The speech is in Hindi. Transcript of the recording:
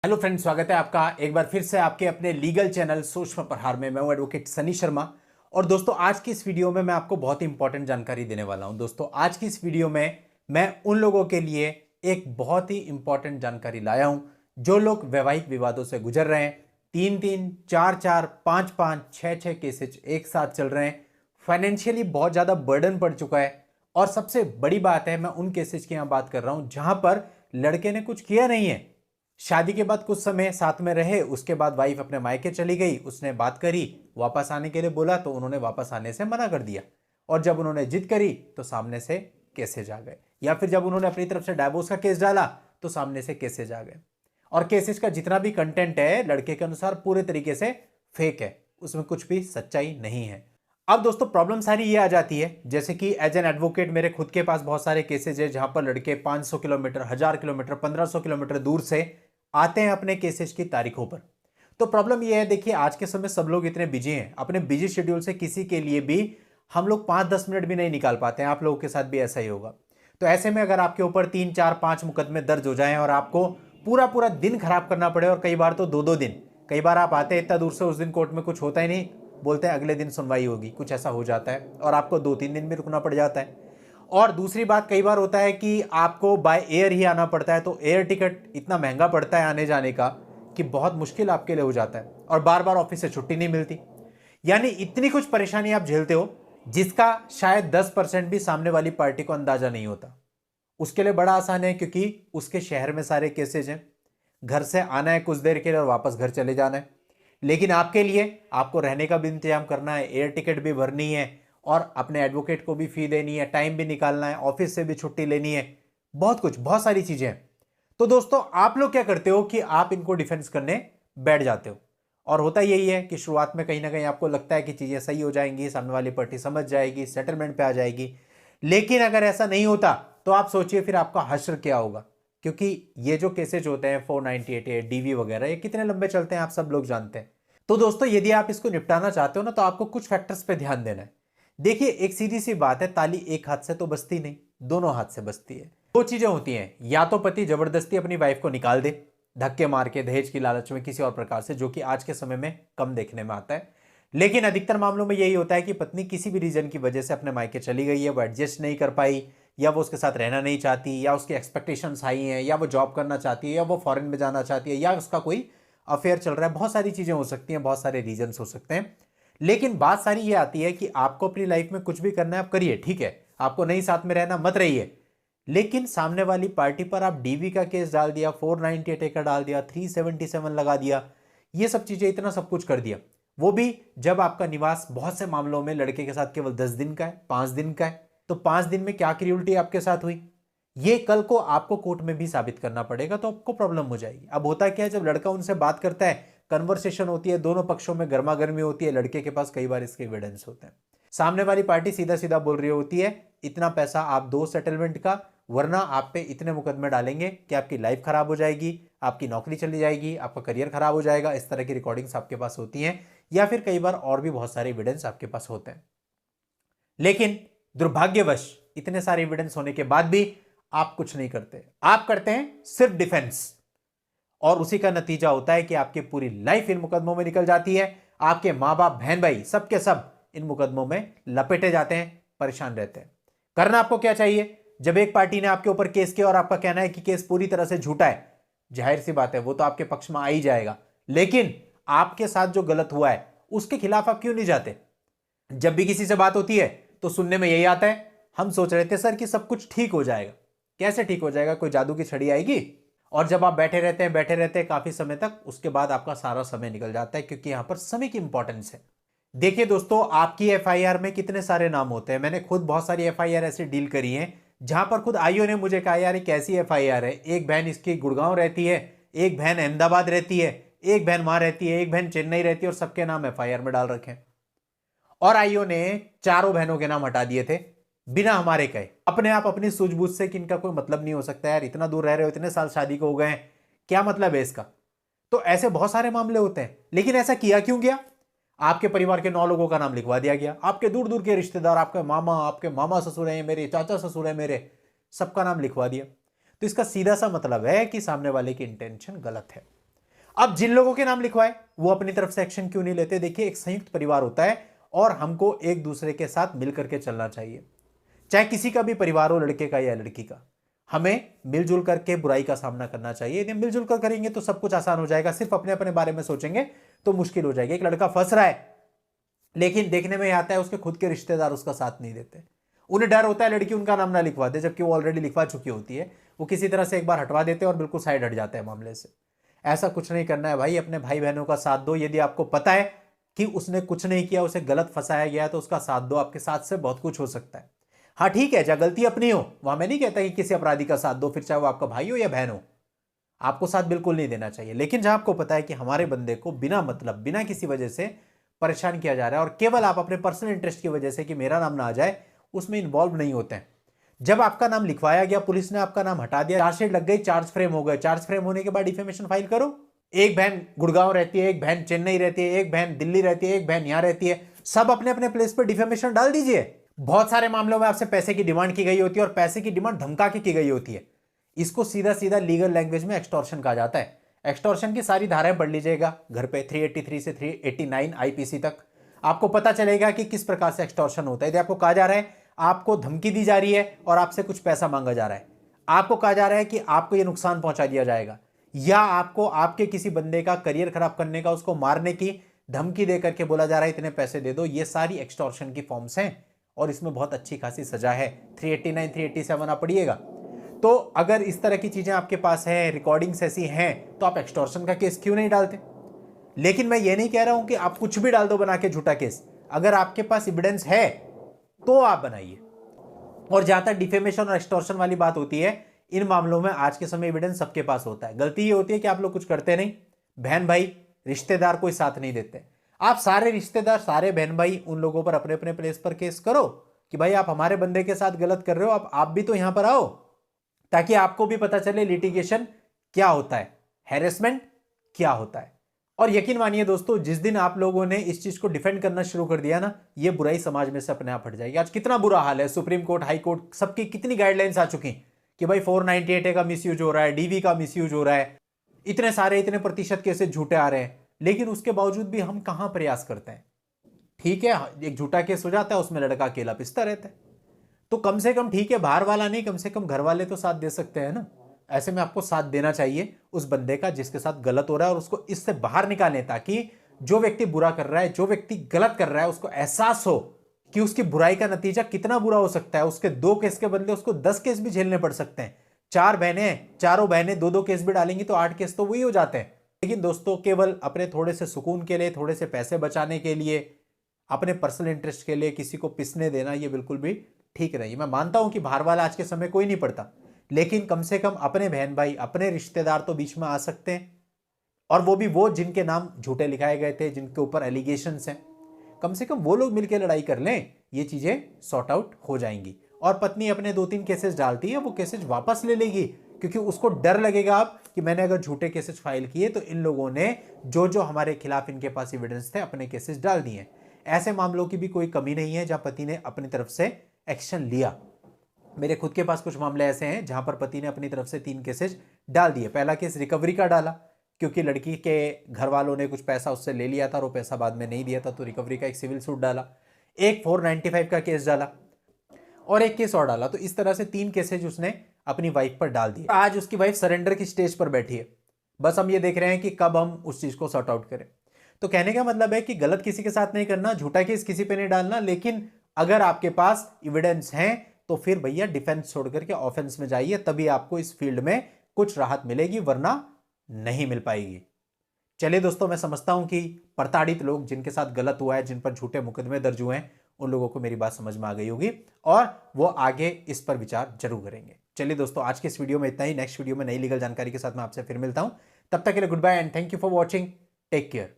हेलो फ्रेंड्स, स्वागत है आपका एक बार फिर से आपके अपने लीगल चैनल सूक्ष्म प्रहार में। मैं हूं एडवोकेट सनी शर्मा। और दोस्तों, आज की इस वीडियो में मैं आपको बहुत ही इंपॉर्टेंट जानकारी देने वाला हूं। दोस्तों, आज की इस वीडियो में मैं उन लोगों के लिए एक बहुत ही इंपॉर्टेंट जानकारी लाया हूं जो लोग वैवाहिक विवादों से गुजर रहे हैं। 3-3, 4-4, 5-5, 6-6 केसेज एक साथ चल रहे हैं। फाइनेंशियली बहुत ज्यादा बर्डन पड़ चुका है। और सबसे बड़ी बात है, मैं उन केसेज की यहां बात कर रहा हूं जहां पर लड़के ने कुछ किया नहीं है। शादी के बाद कुछ समय साथ में रहे, उसके बाद वाइफ अपने मायके चली गई, उसने बात करी, वापस आने के लिए बोला तो उन्होंने वापस आने से मना कर दिया। और जब उन्होंने जिद करी तो सामने से केसेज आ गए, या फिर जब उन्होंने अपनी तरफ से डाइवोर्स का केस डाला तो सामने से केसेज आ गए। और केसेज का जितना भी कंटेंट है लड़के के अनुसार पूरे तरीके से फेक है, उसमें कुछ भी सच्चाई नहीं है। अब दोस्तों, प्रॉब्लम सारी ये आ जाती है, जैसे कि एज एन एडवोकेट मेरे खुद के पास बहुत सारे केसेज है जहां पर लड़के 500 किलोमीटर, 1000 किलोमीटर, 1500 किलोमीटर दूर से आते हैं अपने केसेस की तारीखों पर। तो प्रॉब्लम यह है, देखिए आज के समय सब लोग इतने बिजी हैं, अपने बिजी शेड्यूल से किसी के लिए भी हम लोग 5-10 मिनट भी नहीं निकाल पाते हैं। आप लोगों के साथ भी ऐसा ही होगा। तो ऐसे में अगर आपके ऊपर 3-4-5 मुकदमे दर्ज हो जाएं और आपको पूरा पूरा दिन खराब करना पड़े, और कई बार तो 2-2 दिन, कई बार आप आते हैं इतना दूर से, उस दिन कोर्ट में कुछ होता ही नहीं, बोलते हैं अगले दिन सुनवाई होगी, कुछ ऐसा हो जाता है और आपको 2-3 दिन भी रुकना पड़ जाता है। और दूसरी बात, कई बार होता है कि आपको बाय एयर ही आना पड़ता है, तो एयर टिकट इतना महंगा पड़ता है आने जाने का कि बहुत मुश्किल आपके लिए हो जाता है, और बार बार ऑफिस से छुट्टी नहीं मिलती। यानी इतनी कुछ परेशानी आप झेलते हो जिसका शायद 10% भी सामने वाली पार्टी को अंदाजा नहीं होता। उसके लिए बड़ा आसान है, क्योंकि उसके शहर में सारे केसेज हैं, घर से आना है कुछ देर के लिए और वापस घर चले जाना है। लेकिन आपके लिए आपको रहने का भी इंतजाम करना है, एयर टिकट भी भरनी है, और अपने एडवोकेट को भी फी देनी है, टाइम भी निकालना है, ऑफिस से भी छुट्टी लेनी है, बहुत कुछ, बहुत सारी चीजें हैं। तो दोस्तों, आप लोग क्या करते हो कि आप इनको डिफेंस करने बैठ जाते हो। और होता यही है कि शुरुआत में कहीं ना कहीं आपको लगता है कि चीजें सही हो जाएंगी, सामने वाली पार्टी समझ जाएगी, सेटलमेंट पे आ जाएगी। लेकिन अगर ऐसा नहीं होता तो आप सोचिए फिर आपका हश्र क्या होगा। क्योंकि ये जो केसेज होते हैं 498 डीवी वगैरह, ये कितने लंबे चलते हैं आप सब लोग जानते हैं। तो दोस्तों, यदि आप इसको निपटाना चाहते हो ना, तो आपको कुछ फैक्टर्स पे ध्यान देना है। देखिए, एक सीधी सी बात है, ताली एक हाथ से तो बजती नहीं, दोनों हाथ से बजती है। दो चीजें होती हैं, या तो पति जबरदस्ती अपनी वाइफ को निकाल दे, धक्के मार के, दहेज की लालच में, किसी और प्रकार से, जो कि आज के समय में कम देखने में आता है। लेकिन अधिकतर मामलों में यही होता है कि पत्नी किसी भी रीजन की वजह से अपने मायके चली गई है, वो एडजस्ट नहीं कर पाई, या वो उसके साथ रहना नहीं चाहती, या उसकी एक्सपेक्टेशंस हाई हैं, या वो जॉब करना चाहती है, या वो फॉरेन में जाना चाहती है, या उसका कोई अफेयर चल रहा है। बहुत सारी चीजें हो सकती हैं, बहुत सारे रीजंस हो सकते हैं। लेकिन बात सारी ये आती है कि आपको अपनी लाइफ में कुछ भी करना है आप करिए, ठीक है, आपको नहीं साथ में रहना मत रहिए। लेकिन सामने वाली पार्टी पर आप डीवी का केस डाल दिया, 498 का डाल दिया, 377 लगा दिया, ये सब चीजें, इतना सब कुछ कर दिया, वो भी जब आपका निवास बहुत से मामलों में लड़के के साथ केवल 10 दिन का है, 5 दिन का है। तो 5 दिन में क्या क्रियोरिटी आपके साथ हुई, ये कल को आपको कोर्ट में भी साबित करना पड़ेगा, तो आपको प्रॉब्लम हो जाएगी। अब होता क्या है, जब लड़का उनसे बात करता है, कन्वर्सेशन होती है, दोनों पक्षों में गर्मा गर्मी होती है, लड़के के पास कई बार इसके एविडेंस होते हैं। सामने वाली पार्टी सीधा सीधा बोल रही होती है, इतना पैसा आप दो सेटलमेंट का, वरना आप पे इतने मुकदमे डालेंगे कि आपकी लाइफ खराब हो जाएगी, आपकी नौकरी चली जाएगी, आपका करियर खराब हो जाएगा। इस तरह की रिकॉर्डिंग्स आपके पास होती हैं, या फिर कई बार और भी बहुत सारे एविडेंस आपके पास होते हैं। लेकिन दुर्भाग्यवश इतने सारे एविडेंस होने के बाद भी आप कुछ नहीं करते, आप करते हैं सिर्फ डिफेंस। और उसी का नतीजा होता है कि आपकी पूरी लाइफ इन मुकदमों में निकल जाती है। आपके मां बाप, बहन भाई, सबके सब इन मुकदमों में लपेटे जाते हैं, परेशान रहते हैं। करना आपको क्या चाहिए, जब एक पार्टी ने आपके ऊपर केस किया और आपका कहना है कि केस पूरी तरह से झूठा है, जाहिर सी बात है वो तो आपके पक्ष में आ ही जाएगा। लेकिन आपके साथ जो गलत हुआ है उसके खिलाफ आप क्यों नहीं जाते। जब भी किसी से बात होती है तो सुनने में यही आता है, हम सोच रहे थे सर कि सब कुछ ठीक हो जाएगा। कैसे ठीक हो जाएगा, कोई जादू की छड़ी आएगी। और जब आप बैठे रहते हैं काफी समय तक, उसके बाद आपका सारा समय निकल जाता है, क्योंकि यहां पर समय की इंपॉर्टेंस है। देखिए दोस्तों, आपकी एफआईआर में कितने सारे नाम होते हैं। मैंने खुद बहुत सारी एफआईआर ऐसे डील करी हैं जहां पर खुद आईओ ने मुझे कहा, यार कैसी एफआईआर है, एक बहन इसकी गुड़गांव रहती है, एक बहन अहमदाबाद रहती है, एक बहन वहां रहती है, एक बहन चेन्नई रहती है, और सबके नाम एफआईआर में डाल रखे हैं। और आईओ ने चारों बहनों के नाम हटा दिए थे बिना हमारे कहे, अपने आप, अपनी सूझबूझ से कि इनका कोई मतलब नहीं हो सकता यार, इतना दूर रह रहे हो, इतने साल शादी को हो गए हैं, क्या मतलब है इसका। तो ऐसे बहुत सारे मामले होते हैं। लेकिन ऐसा किया क्यों गया, आपके परिवार के 9 लोगों का नाम लिखवा दिया गया, आपके दूर दूर के रिश्तेदार, आपके मामा ससुर हैं मेरे, चाचा ससुर हैं मेरे, सबका नाम लिखवा दिया। तो इसका सीधा सा मतलब है कि सामने वाले की इंटेंशन गलत है। अब जिन लोगों के नाम लिखवाए वो अपनी तरफ से एक्शन क्यों नहीं लेते? देखिए, एक संयुक्त परिवार होता है और हमको एक दूसरे के साथ मिलकर के चलना चाहिए। चाहे किसी का भी परिवार हो, लड़के का या लड़की का, हमें मिलजुल करके बुराई का सामना करना चाहिए। यदि मिलजुल कर करेंगे तो सब कुछ आसान हो जाएगा। सिर्फ अपने अपने बारे में सोचेंगे तो मुश्किल हो जाएगी। एक लड़का फंस रहा है, लेकिन देखने में आता है उसके खुद के रिश्तेदार उसका साथ नहीं देते। उन्हें डर होता है लड़की उनका नाम ना लिखवा दे, जबकि वो ऑलरेडी लिखवा चुकी होती है। वो किसी तरह से एक बार हटवा देते हैं और बिल्कुल साइड हट जाते हैं मामले से। ऐसा कुछ नहीं करना है भाई। अपने भाई बहनों का साथ दो। यदि आपको पता है कि उसने कुछ नहीं किया, उसे गलत फंसाया गया है, तो उसका साथ दो। आपके साथ से बहुत कुछ हो सकता है। हाँ ठीक है, जहाँ गलती अपनी हो वहां मैं नहीं कहता कि किसी अपराधी का साथ दो, फिर चाहे वो आपका भाई हो या बहन हो, आपको साथ बिल्कुल नहीं देना चाहिए। लेकिन जहां आपको पता है कि हमारे बंदे को बिना मतलब, बिना किसी वजह से परेशान किया जा रहा है और केवल आप अपने पर्सनल इंटरेस्ट की वजह से कि मेरा नाम ना आ जाए, उसमें इन्वॉल्व नहीं होते हैं। जब आपका नाम लिखवाया गया, पुलिस ने आपका नाम हटा दिया, चार्जशीट लग गई, चार्ज फ्रेम हो गए। चार्ज फ्रेम होने के बाद डिफेमेशन फाइल करो। एक बहन गुड़गांव रहती है, एक बहन चेन्नई रहती है, एक बहन दिल्ली रहती है, एक बहन यहां रहती है, सब अपने अपने प्लेस पर डिफेमेशन डाल दीजिए। बहुत सारे मामलों में आपसे पैसे की डिमांड की गई होती है और पैसे की डिमांड धमका के की गई होती है। इसको सीधा सीधा लीगल लैंग्वेज में एक्सटॉर्शन कहा जाता है। एक्सटॉर्शन की सारी धाराएं पढ़ लीजिएगा घर पे, 383 से 389 आईपीसी तक। आपको पता चलेगा कि किस प्रकार से एक्सटॉर्शन होता है। यदि आपको कहा जा रहा है, आपको धमकी दी जा रही है और आपसे कुछ पैसा मांगा जा रहा है, आपको कहा जा रहा है कि आपको यह नुकसान पहुंचा दिया जाएगा, या आपको आपके किसी बंदे का करियर खराब करने का, उसको मारने की धमकी देकर के बोला जा रहा है इतने पैसे दे दो, ये सारी एक्सटॉर्शन की फॉर्म्स हैं और इसमें बहुत अच्छी खासी सजा है। 389 387 आप पढ़िएगा। तो अगर इस तरह की चीजें आपके पास हैं, रिकॉर्डिंग्स ऐसी हैं, तो आप एक्सटॉर्शन का केस क्यों नहीं डालते? लेकिन मैं ये नहीं कह रहा हूं कि आप कुछ भी डाल दो बना के झूठा केस। अगर आपके पास एविडेंस है तो आप बनाइए। और जहां तक डिफेमेशन और एक्सटॉर्शन वाली बात होती है, इन मामलों में आज के समय एविडेंस सबके पास होता है। गलती ये होती है कि आप लोग कुछ करते नहीं, बहन भाई रिश्तेदार कोई साथ नहीं देते। आप सारे रिश्तेदार, सारे बहन भाई, उन लोगों पर अपने अपने प्लेस पर केस करो कि भाई आप हमारे बंदे के साथ गलत कर रहे हो, आप भी तो यहां पर आओ, ताकि आपको भी पता चले लिटिगेशन क्या होता है, हैरेसमेंट क्या होता है। और यकीन मानिए दोस्तों, जिस दिन आप लोगों ने इस चीज को डिफेंड करना शुरू कर दिया ना, ये बुराई समाज में से अपने आप हट जाएगी। आज कितना बुरा हाल है, सुप्रीम कोर्ट, हाई कोर्ट, सबकी कितनी गाइडलाइंस आ चुकी कि भाई 498 का मिसयूज हो रहा है, डीवी का मिसयूज हो रहा है, इतने सारे, इतने प्रतिशत केसेस झूठे आ रहे हैं। लेकिन उसके बावजूद भी हम कहां प्रयास करते हैं? ठीक है, एक झूठा केस हो जाता है, उसमें लड़का अकेला पिसता रहता है, तो कम से कम ठीक है, बाहर वाला नहीं, कम से कम घर वाले तो साथ दे सकते हैं ना। ऐसे में आपको साथ देना चाहिए उस बंदे का जिसके साथ गलत हो रहा है, और उसको इससे बाहर निकालें, ताकि जो व्यक्ति बुरा कर रहा है, जो व्यक्ति गलत कर रहा है, उसको एहसास हो कि उसकी बुराई का नतीजा कितना बुरा हो सकता है। उसके 2 केस के बदले उसको 10 केस भी झेलने पड़ सकते हैं। 4 बहनें, चारों बहनें 2-2 केस भी डालेंगी तो 8 केस तो वही हो जाते हैं। लेकिन दोस्तों, केवल अपने थोड़े से सुकून के लिए, थोड़े से पैसे बचाने के लिए, अपने पर्सनल इंटरेस्ट के लिए किसी को पिसने देना, ये बिल्कुल भी ठीक नहीं। मैं मानता हूं कि बाहर वाला आज के समय कोई नहीं पड़ता, लेकिन कम से कम अपने बहन भाई, अपने रिश्तेदार तो बीच में आ सकते हैं, और वो भी वो जिनके नाम झूठे लिखाए गए थे, जिनके ऊपर एलिगेशंस हैं। कम से कम वो लोग मिलकर लड़ाई कर लें, ये चीजें सॉर्ट आउट हो जाएंगी। और पत्नी अपने 2-3 केसेस डालती है, वो केसेस वापस ले लेगी, क्योंकि उसको डर लगेगा अब कि मैंने अगर झूठे केसेस फाइल किए तो इन लोगों ने जो जो हमारे खिलाफ इनके पास एविडेंस थे, अपने केसेस डाल दिए। ऐसे मामलों की भी कोई कमी नहीं है जहां पति ने अपनी तरफ से एक्शन लिया। मेरे खुद के पास कुछ मामले ऐसे हैं जहां पर पति ने अपनी तरफ से 3 केसेस डाल दिए। पहला केस रिकवरी का डाला, क्योंकि लड़की के घर वालों ने कुछ पैसा उससे ले लिया था और वो पैसा बाद में नहीं दिया था, तो रिकवरी का एक सिविल सूट डाला। एक 495 का केस डाला और एक केस और डाला। तो इस तरह से 3 केसेज उसने अपनी वाइफ पर डाल दिए। आज उसकी वाइफ सरेंडर की स्टेज पर बैठी है, बस हम ये देख रहे हैं कि कब हम उस चीज को सॉर्ट आउट करें। तो कहने का मतलब है कि गलत किसी के साथ नहीं करना, झूठा केस किसी पे नहीं डालना, लेकिन अगर आपके पास एविडेंस है तो फिर भैया डिफेंस छोड़ करके ऑफेंस में जाइए, तभी आपको इस फील्ड में कुछ राहत मिलेगी, वरना नहीं मिल पाएगी। चलिए दोस्तों, मैं समझता हूं कि प्रताड़ित लोग जिनके साथ गलत हुआ है, जिन पर झूठे मुकदमे दर्ज हुए हैं, उन लोगों को मेरी बात समझ में आ गई होगी और वो आगे इस पर विचार जरूर करेंगे। चलिए दोस्तों, आज के इस वीडियो में इतना ही। नेक्स्ट वीडियो में नई लीगल जानकारी के साथ मैं आपसे फिर मिलता हूं। तब तक के लिए good bye and thank you for watching. Take care.